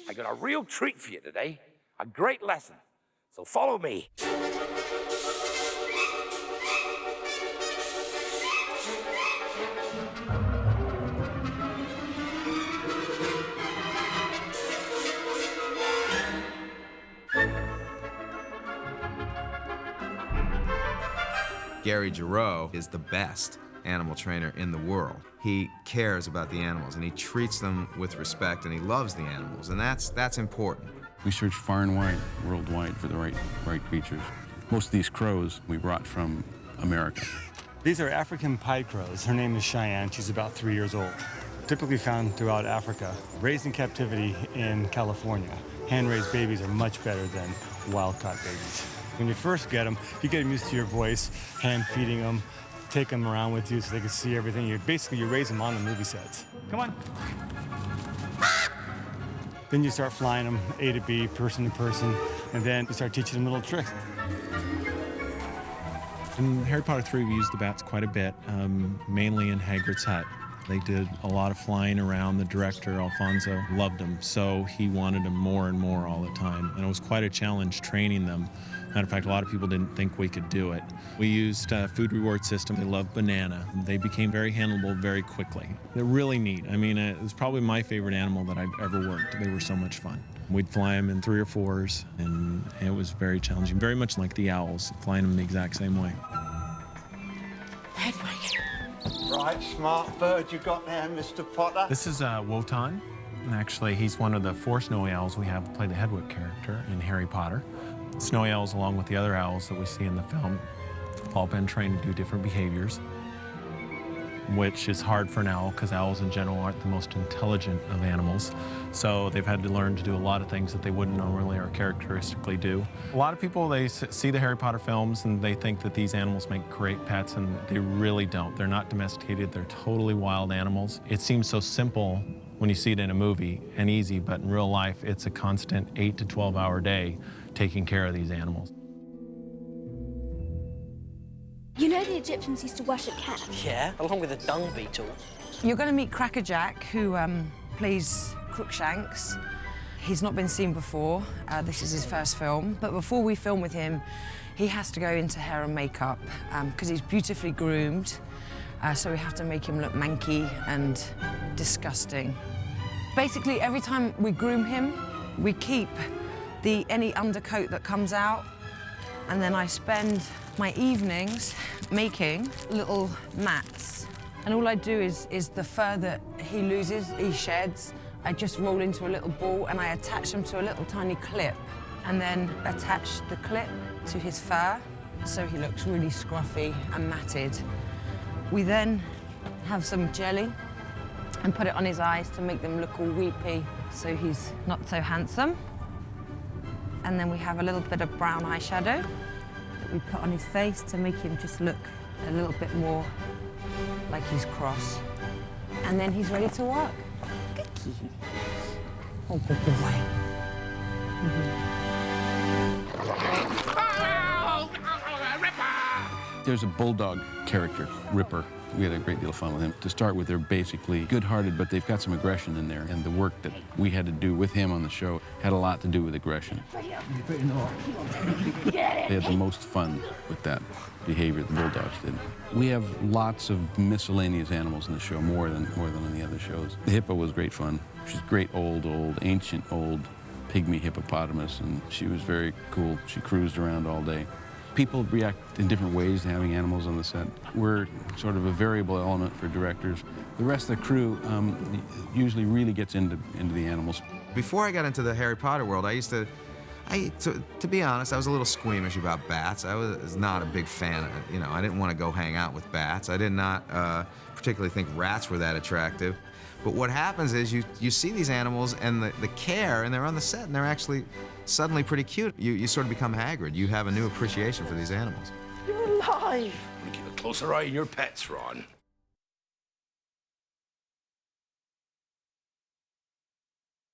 I got a real treat for you today, a great lesson. So follow me. Gary Giroux is the best animal trainer in the world. He cares about the animals and he treats them with respect and he loves the animals, and that's important. We search far and wide, worldwide, for the right creatures. Most of these crows we brought from America. These are African pied crows. Her name is Cheyenne. She's about 3 years old. Typically found throughout Africa, raised in captivity in California. Hand-raised babies are much better than wild-caught babies. When you first get them, you get them used to your voice, hand-feeding them, take them around with you so they can see everything. You raise them on the movie sets. Come on. Then you start flying them A to B, person to person, and then you start teaching them little tricks. In Harry Potter 3, we used the bats quite a bit, mainly in Hagrid's hut. They did a lot of flying around. The director, Alfonso, loved them, so he wanted them more and more all the time. And it was quite a challenge training them. Matter of fact, a lot of people didn't think we could do it. We used a food reward system. They loved banana. They became very handleable very quickly. They're really neat. I mean, it was probably my favorite animal that I've ever worked. They were so much fun. We'd fly them in 3 or 4s, and it was very challenging, very much like the owls, flying them the exact same way. Right, smart bird you got there, Mr. Potter. This is Wotan. And actually, he's one of the 4 snowy owls we have play the Hedwig character in Harry Potter. Snowy owls, along with the other owls that we see in the film, have all been trained to do different behaviors, which is hard for an owl because owls in general aren't the most intelligent of animals. So they've had to learn to do a lot of things that they wouldn't normally or characteristically do. A lot of people, they see the Harry Potter films and they think that these animals make great pets, and they really don't. They're not domesticated. They're totally wild animals. It seems so simple when you see it in a movie and easy, but in real life, it's a constant 8 to 12-hour day taking care of these animals. You know the Egyptians used to worship cats? Yeah, along with a dung beetle. You're going to meet Crackerjack, who plays Crookshanks. He's not been seen before. This is his first film. But before we film with him, he has to go into hair and makeup because he's beautifully groomed. So we have to make him look manky and disgusting. Basically, every time we groom him, we keep any undercoat that comes out, and then I spend my evenings making little mats. And all I do is the fur that he loses, he sheds, I just roll into a little ball and I attach them to a little tiny clip, and then attach the clip to his fur so he looks really scruffy and matted. We then have some jelly and put it on his eyes to make them look all weepy so he's not so handsome. And then we have a little bit of brown eyeshadow that we put on his face to make him just look a little bit more like he's cross. And then he's ready to work. Oh, good boy. There's a bulldog character, Ripper. We had a great deal of fun with him. To start with, they're basically good-hearted, but they've got some aggression in there. And the work that we had to do with him on the show had a lot to do with aggression. They had the most fun with that behavior, the bulldogs did. We have lots of miscellaneous animals in the show, more than on the other shows. The hippo was great fun. She's great old, ancient old pygmy hippopotamus, and she was very cool. She cruised around all day. People react in different ways to having animals on the set. We're sort of a variable element for directors. The rest of the crew usually really gets into the animals. Before I got into the Harry Potter world, to be honest, I was a little squeamish about bats. I was not a big fan of it. You know, I didn't want to go hang out with bats. I did not particularly think rats were that attractive. But what happens is you see these animals and the care, and they're on the set, and they're actually suddenly pretty cute. You sort of become Hagrid. You have a new appreciation for these animals. You're alive! I'm gonna keep a closer eye on your pets, Ron.